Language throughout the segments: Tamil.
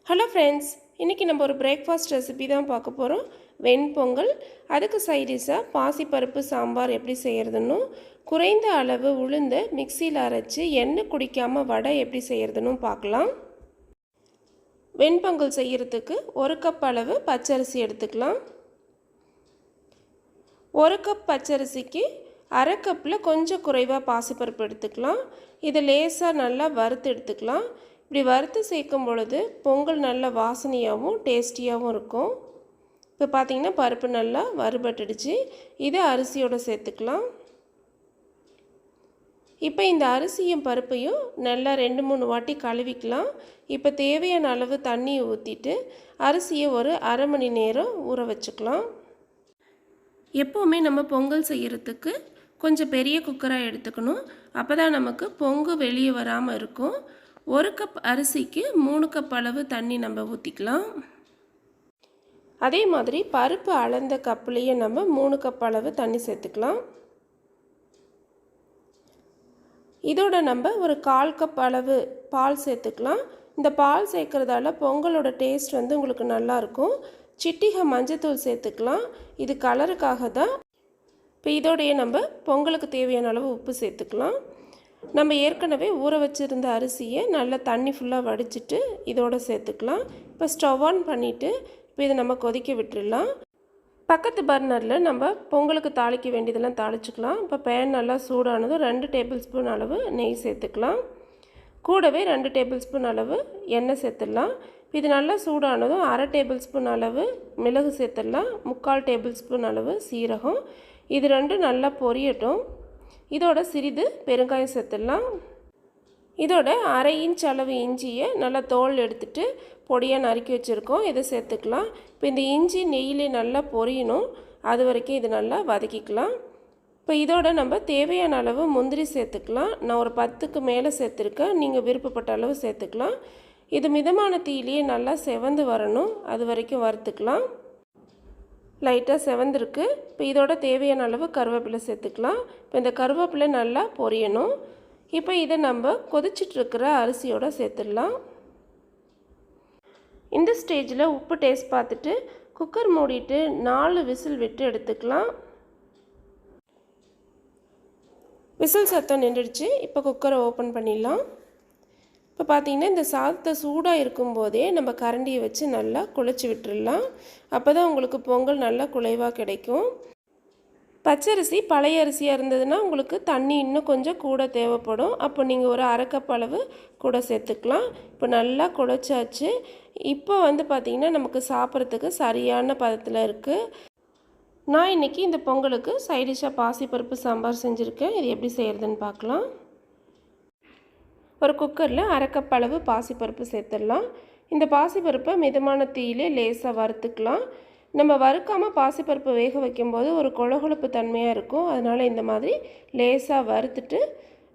ஹலோ ஃப்ரெண்ட்ஸ், இன்றைக்கி நம்ம ஒரு பிரேக்ஃபாஸ்ட் ரெசிபி தான் பார்க்க போகிறோம். வெண்பொங்கல். அதுக்கு சைடிஷாக பாசிப்பருப்பு சாம்பார் எப்படி செய்கிறதுன்னு, குறைந்த அளவு உளுந்து மிக்சியில் அரைச்சி எண்ணெய் குடிக்காமல் வடை எப்படி செய்கிறதுன்னு பார்க்கலாம். வெண்பொங்கல் செய்கிறதுக்கு 1 கப் அளவு பச்சரிசி எடுத்துக்கலாம். 1 கப் பச்சரிசிக்கு அரை கப்பில் கொஞ்சம் குறைவாக பாசிப்பருப்பு எடுத்துக்கலாம். இதை லேசாக நல்லா வறுத்து எடுத்துக்கலாம். இப்படி வறுத்து சேர்க்கும் பொழுது பொங்கல் நல்ல வாசனையாகவும் டேஸ்டியாகவும் இருக்கும். இப்போ பார்த்திங்கன்னா பருப்பு நல்லா வறுபட்டுடுச்சு. இதை அரிசியோடு சேர்த்துக்கலாம். இப்போ இந்த அரிசியும் பருப்பையும் நல்லா 2-3 வாட்டி கழுவிக்கலாம். இப்போ தேவையான அளவு தண்ணியை ஊற்றிட்டு அரிசியை ஒரு அரை மணி நேரம் ஊற வச்சுக்கலாம். எப்போவுமே நம்ம பொங்கல் செய்கிறதுக்கு கொஞ்சம் பெரிய குக்கராக எடுத்துக்கணும். அப்போ தான் நமக்கு பொங்கு வெளியே வராமல் இருக்கும். 1 கப் அரிசிக்கு 3 கப் அளவு தண்ணி நம்ம ஊற்றிக்கலாம். அதே மாதிரி பருப்பு அளந்த கப்லேயே நம்ம 3 கப் அளவு தண்ணி சேர்த்துக்கலாம். இதோட நம்ம ஒரு 1/4 கப் அளவு பால் சேர்த்துக்கலாம். இந்த பால் சேர்க்குறதால பொங்கலோட டேஸ்ட் உங்களுக்கு நல்லாயிருக்கும். சிட்டிகை மஞ்சத்தூள் சேர்த்துக்கலாம். இது கலருக்காக தான். இப்போ இதோடைய நம்ம பொங்கலுக்கு தேவையான அளவு உப்பு சேர்த்துக்கலாம். நம்ம ஏற்கனவே ஊற வச்சுருந்த அரிசியை நல்லா தண்ணி ஃபுல்லாக வடிச்சிட்டு இதோடு சேர்த்துக்கலாம். இப்போ ஸ்டவ் ஆன் பண்ணிவிட்டு இப்போ இதை நம்ம கொதிக்க விட்டுடலாம். பக்கத்து பர்னரில் நம்ம பொங்கலுக்கு தாளிக்க வேண்டியதெல்லாம் தாளிச்சிக்கலாம். இப்போ பேன் நல்லா சூடானதும் 2 டேபிள் ஸ்பூன் அளவு நெய் சேர்த்துக்கலாம். கூடவே 2 டேபிள் ஸ்பூன் அளவு எண்ணெய் சேர்த்துடலாம். இது நல்லா சூடானதும் அரை டேபிள் ஸ்பூன் அளவு மிளகு சேர்த்துடலாம். 3/4 டேபிள் ஸ்பூன் அளவு சீரகம். இது ரெண்டும் நல்லா பொரியட்டும். இதோட சிறிது பெருங்காயம் சேர்த்துடலாம். இதோட அரை இன்ச் அளவு இஞ்சியை நல்லா தோல் எடுத்துட்டு பொடியாக நறுக்கி வச்சுருக்கோம். இதை சேர்த்துக்கலாம். இப்போ இந்த இஞ்சி நெய்யிலே நல்லா பொரியணும். அது வரைக்கும் இது நல்லா வதக்கிக்கலாம். இப்போ இதோட நம்ம தேவையான அளவு முந்திரி சேர்த்துக்கலாம். நான் ஒரு 10க்கு மேலே சேர்த்துருக்கேன். நீங்கள் விருப்பப்பட்ட அளவு சேர்த்துக்கலாம். இது மிதமான தீயிலேயே நல்லா செவந்து வரணும். அது வரைக்கும் வறுத்துக்கலாம். லைட்டாக செவந்திருக்கு. இப்போ இதோட தேவையான அளவு கருவேப்பிலை சேர்த்துக்கலாம். இப்போ இந்த கருவேப்பிலை நல்லா பொரியணும். இப்போ இதை நம்ம கொதிச்சிட்ருக்கிற அரிசியோடு சேர்த்துடலாம். இந்த ஸ்டேஜில் உப்பு டேஸ்ட் பார்த்துட்டு குக்கர் மூடிட்டு 4 விசில் விட்டு எடுத்துக்கலாம். விசில் சத்தம் நின்றுடுச்சு. இப்போ குக்கரை ஓப்பன் பண்ணிடலாம். இப்போ பார்த்திங்கன்னா இந்த சாதத்தை சூடாக இருக்கும்போதே நம்ம கரண்டியை வச்சு நல்லா குழச்சி விட்டுடலாம். அப்போ தான் உங்களுக்கு பொங்கல் நல்லா குழைவாக கிடைக்கும். பச்சரிசி பழைய அரிசியாக இருந்ததுன்னா உங்களுக்கு தண்ணி இன்னும் கொஞ்சம் கூட தேவைப்படும். அப்போ நீங்கள் ஒரு அரை கப் அளவு கூட சேர்த்துக்கலாம். இப்போ நல்லா குழைச்சாச்சு. இப்போ பார்த்திங்கன்னா நமக்கு சாப்பிட்றதுக்கு சரியான பதத்தில் இருக்குது. நான் இன்றைக்கி இந்த பொங்கலுக்கு சைடிஷாக பாசிப்பருப்பு சாம்பார் செஞ்சுருக்கேன். இது எப்படி செய்கிறதுன்னு பார்க்கலாம். ஒரு குக்கரில் அரை கப் அளவு பாசிப்பருப்பு சேர்த்துடலாம். இந்த பாசிப்பருப்பை மிதமான தீயிலே லேசாக வறுத்துக்கலாம். நம்ம வறுக்காமல் பாசிப்பருப்பு வேக வைக்கும்போது ஒரு கொழகொழப்பு தன்மையாக இருக்கும். அதனால் இந்த மாதிரி லேசாக வறுத்துட்டு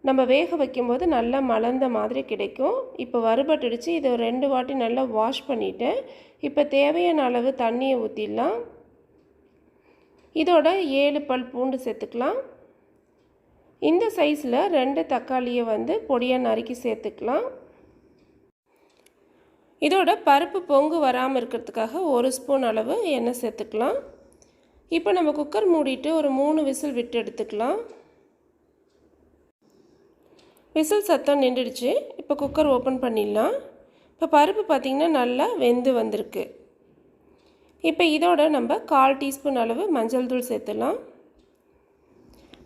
நம்ம வேக வைக்கும்போது நல்லா மலர்ந்த மாதிரி கிடைக்கும். இப்போ வறுபட்டுடுச்சு. இதை 2 வாட்டி நல்லா வாஷ் பண்ணிவிட்டேன். இப்போ தேவையான அளவு தண்ணியை ஊற்றிடலாம். இதோட 7 பல் பூண்டு சேர்த்துக்கலாம். இந்த சைஸில் 2 தக்காளியை பொடியாக நறுக்கி சேர்த்துக்கலாம். இதோட பருப்பு பொங்கு வராமல் இருக்கிறதுக்காக 1 ஸ்பூன் அளவு எண்ணெய் சேர்த்துக்கலாம். இப்போ நம்ம குக்கர் மூடிட்டு ஒரு 3 விசில் விட்டு எடுத்துக்கலாம். விசில் சத்தம் நின்றுடுச்சு. இப்போ குக்கர் ஓப்பன் பண்ணிடலாம். இப்போ பருப்பு பார்த்திங்கன்னா நல்லா வெந்து வந்திருக்கு. இப்போ இதோட நம்ம 1/4 டீஸ்பூன் அளவு மஞ்சள் தூள் சேர்த்துலாம்.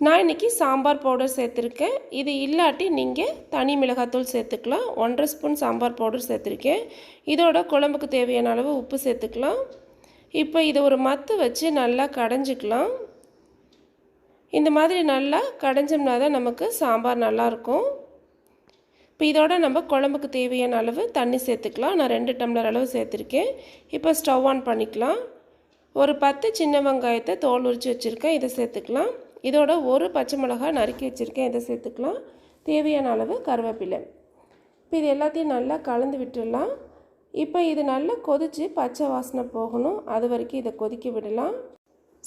நான் இன்றைக்கி சாம்பார் பவுடர் சேர்த்துருக்கேன். இது இல்லாட்டி நீங்கள் தனி மிளகாத்தூள் சேர்த்துக்கலாம். 1/2 ஸ்பூன் சாம்பார் பவுடர் சேர்த்துருக்கேன். இதோட குழம்புக்கு தேவையான அளவு உப்பு சேர்த்துக்கலாம். இப்போ இதை ஒரு மத்து வச்சு நல்லா கடைஞ்சிக்கலாம். இந்த மாதிரி நல்லா கடைஞ்சோம்னா தான் நமக்கு சாம்பார் நல்லாயிருக்கும். இப்போ இதோட நம்ம குழம்புக்கு தேவையான அளவு தண்ணி சேர்த்துக்கலாம். நான் 2 டம்ளர் அளவு சேர்த்துருக்கேன். இப்போ ஸ்டவ் ஆன் பண்ணிக்கலாம். ஒரு 10 சின்ன வெங்காயத்தை தோல் உரித்து வச்சுருக்கேன். இதை சேர்த்துக்கலாம். இதோட ஒரு பச்சை மிளகாய் நறுக்கி வச்சுருக்கேன். இதை சேர்த்துக்கலாம். தேவையான அளவு கருவேப்பிலை. இப்போ இது எல்லாத்தையும் நல்லா கலந்து விட்டுடலாம். இப்போ இது நல்லா கொதித்து பச்சை வாசனை போகணும். அது வரைக்கும் இதை கொதிக்க விடலாம்.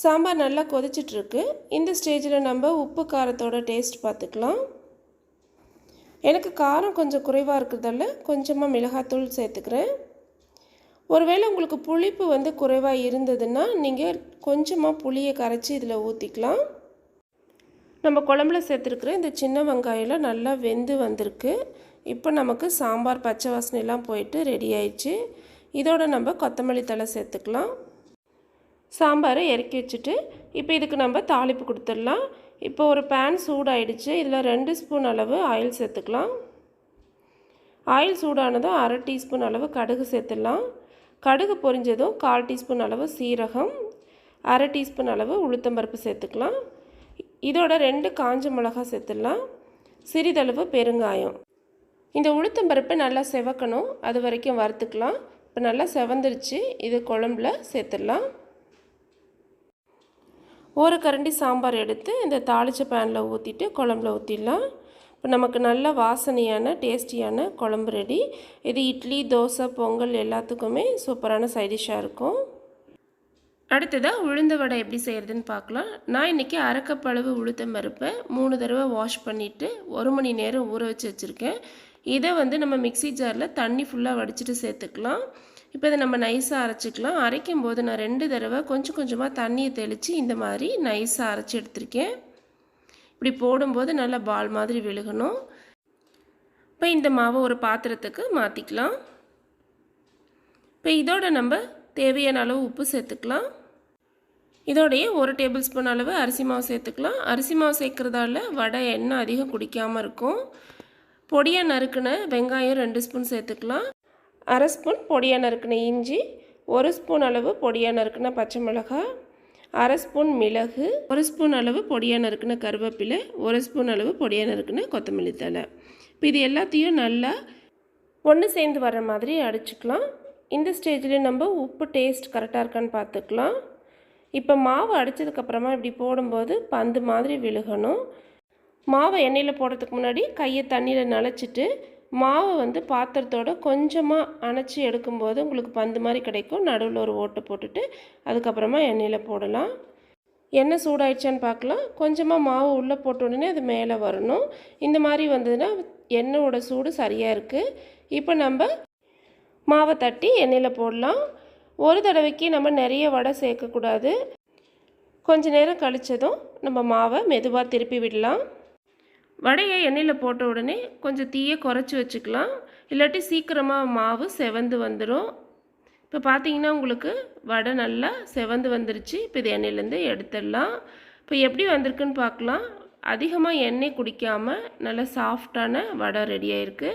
சாம்பார் நல்லா கொதிச்சிட்ருக்கு. இந்த ஸ்டேஜில் நம்ம உப்பு காரத்தோட டேஸ்ட் பார்த்துக்கலாம். எனக்கு காரம் கொஞ்சம் குறைவாக இருக்கிறதால கொஞ்சமாக மிளகாத்தூள் சேர்த்துக்கிறேன். ஒருவேளை உங்களுக்கு புளிப்பு வந்து குறைவாக இருந்ததுன்னா நீங்கள் கொஞ்சமாக புளியை கரைச்சி இதில் ஊற்றிக்கலாம். நம்ம குழம்புல சேர்த்துருக்குற இந்த சின்ன வெங்காயம்லாம் நல்லா வெந்து வந்திருக்கு. இப்போ நமக்கு சாம்பார் பச்சை வாசனைலாம் போயிட்டு ரெடி ஆயிடுச்சு. இதோட நம்ம கொத்தமல்லி தழை சேர்த்துக்கலாம். சாம்பாரை இறக்கி வச்சுட்டு இப்போ இதுக்கு நம்ம தாளிப்பு கொடுத்துடலாம். இப்போ ஒரு பேன் சூடாயிடுச்சு. இதில் 2 ஸ்பூன் அளவு ஆயில் சேர்த்துக்கலாம். ஆயில் சூடானதும் 1/2 டீஸ்பூன் அளவு கடுகு சேர்த்துடலாம். கடுகு பொரிஞ்சதும் 1/4 டீஸ்பூன் அளவு சீரகம், 1/2 டீஸ்பூன் அளவு உளுத்தம்பருப்பு சேர்த்துக்கலாம். இதோட 2 காஞ்ச மிளகாய் சேர்த்துடலாம். சிறிதளவு பெருங்காயம். இந்த உளுத்தம்பருப்பை நல்லா செவக்கணும், அது வரைக்கும் வறுத்துக்கலாம். இப்போ நல்லா செவந்துருச்சு. இது குழம்புல சேர்த்துடலாம். ஒரு கரண்டி சாம்பார் எடுத்து இந்த தாளித்த பேனில் ஊற்றிட்டு குழம்புல ஊற்றிடலாம். இப்போ நமக்கு நல்ல வாசனையான டேஸ்டியான குழம்பு ரெடி. இது இட்லி, தோசை, பொங்கல் எல்லாத்துக்குமே சூப்பரான சைடிஷ்ஷாக இருக்கும். அடுத்ததாக உளுந்த வடை எப்படி செய்கிறதுன்னு பார்க்கலாம். நான் இன்றைக்கி 1/2 கப் அளவு உளுத்தம்பருப்பை 3 தடவை வாஷ் பண்ணிவிட்டு 1 மணி நேரம் ஊற வச்சு வச்சுருக்கேன். இதை வந்து நம்ம மிக்ஸி ஜாரில் தண்ணி ஃபுல்லாக வடிச்சிட்டு சேர்த்துக்கலாம். இப்போ இதை நம்ம நைஸாக அரைச்சிக்கலாம். அரைக்கும் போது நான் 2 தடவை கொஞ்சம் கொஞ்சமாக தண்ணியை தெளித்து இந்த மாதிரி நைஸாக அரைச்சி எடுத்திருக்கேன். இப்படி போடும்போது நல்லா பால் மாதிரி விழுகணும். இப்போ இந்த மாவை ஒரு பாத்திரத்துக்கு மாற்றிக்கலாம். இப்போ இதோட நம்ம தேவையான அளவு உப்பு சேர்த்துக்கலாம். இதோடைய 1 டேபிள் ஸ்பூன் அளவு அரிசி மாவு சேர்த்துக்கலாம். அரிசி மாவு சேர்க்குறதால வடை எண்ணெய் அதிகம் குடிக்காமல் இருக்கும். பொடியாக நறுக்கின வெங்காயம் 2 ஸ்பூன் சேர்த்துக்கலாம். 1/2 ஸ்பூன் பொடியாக நறுக்கின இஞ்சி, 1 ஸ்பூன் அளவு பொடியாக நறுக்கின பச்சை மிளகாய், 1/2 ஸ்பூன் மிளகு, 1 ஸ்பூன் அளவு பொடியாக நறுக்கின கருவேப்பிலை, 1 ஸ்பூன் அளவு பொடியாக நறுக்கின கொத்தமல்லி தழை. இப்போ இது எல்லாத்தையும் நல்லா ஒன்று சேர்ந்து வர மாதிரி அடிச்சுக்கலாம். இந்த ஸ்டேஜில் நம்ம உப்பு டேஸ்ட் கரெக்டாக இருக்கான்னு பார்த்துக்கலாம். இப்போ மாவு அடித்ததுக்கப்புறமா இப்படி போடும்போது பந்து மாதிரி விழுகணும். மாவை எண்ணெயில் போடுறதுக்கு முன்னாடி கையை தண்ணியில் நனைச்சிட்டு மாவை வந்து பாத்திரத்தோட கொஞ்சமாக அணைச்சி எடுக்கும்போது உங்களுக்கு பந்து மாதிரி கிடைக்கும். நடுவில் ஒரு ஓட்டை போட்டுட்டு அதுக்கப்புறமா எண்ணெயில் போடலாம். எண்ணெய் சூடாயிடுச்சான்னு பார்க்கலாம். கொஞ்சமாக மாவு உள்ளே போட்ட உடனே அது மேலே வரணும். இந்த மாதிரி வந்ததுன்னா எண்ணெயோட சூடு சரியாக இருக்குது. இப்போ நம்ம மாவை தட்டி எண்ணெயில் போடலாம். ஒரு தடவைக்கு நம்ம நிறைய வடை சேர்க்கக்கூடாது. கொஞ்ச நேரம் கழித்ததும் நம்ம மாவை மெதுவாக திருப்பி விடலாம். வடையை எண்ணெயில் போட்ட உடனே கொஞ்சம் தீயை குறைச்சி வச்சுக்கலாம். இல்லாட்டி சீக்கிரமாக மாவு செவந்து வந்துடும். இப்போ பார்த்தீங்கன்னா உங்களுக்கு வடை நல்லா செவந்து வந்துருச்சு. இப்போ இது எண்ணெயிலேருந்து எடுத்துடலாம். இப்போ எப்படி வந்திருக்குன்னு பார்க்கலாம். அதிகமாக எண்ணெய் குடிக்காமல் நல்லா சாஃப்டான வடை ரெடி ஆகிருக்கு.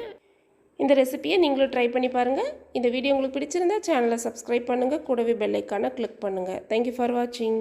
இந்த ரெசிபியை நீங்களும் ட்ரை பண்ணி பாருங்கள். இந்த வீடியோ உங்களுக்கு பிடிச்சிருந்தா சேனலை சப்ஸ்கிரைப் பண்ணுங்கள். கூடவே பெல் ஐக்கானை கிளிக் பண்ணுங்கள். தேங்க்யூ ஃபார் வாட்சிங்.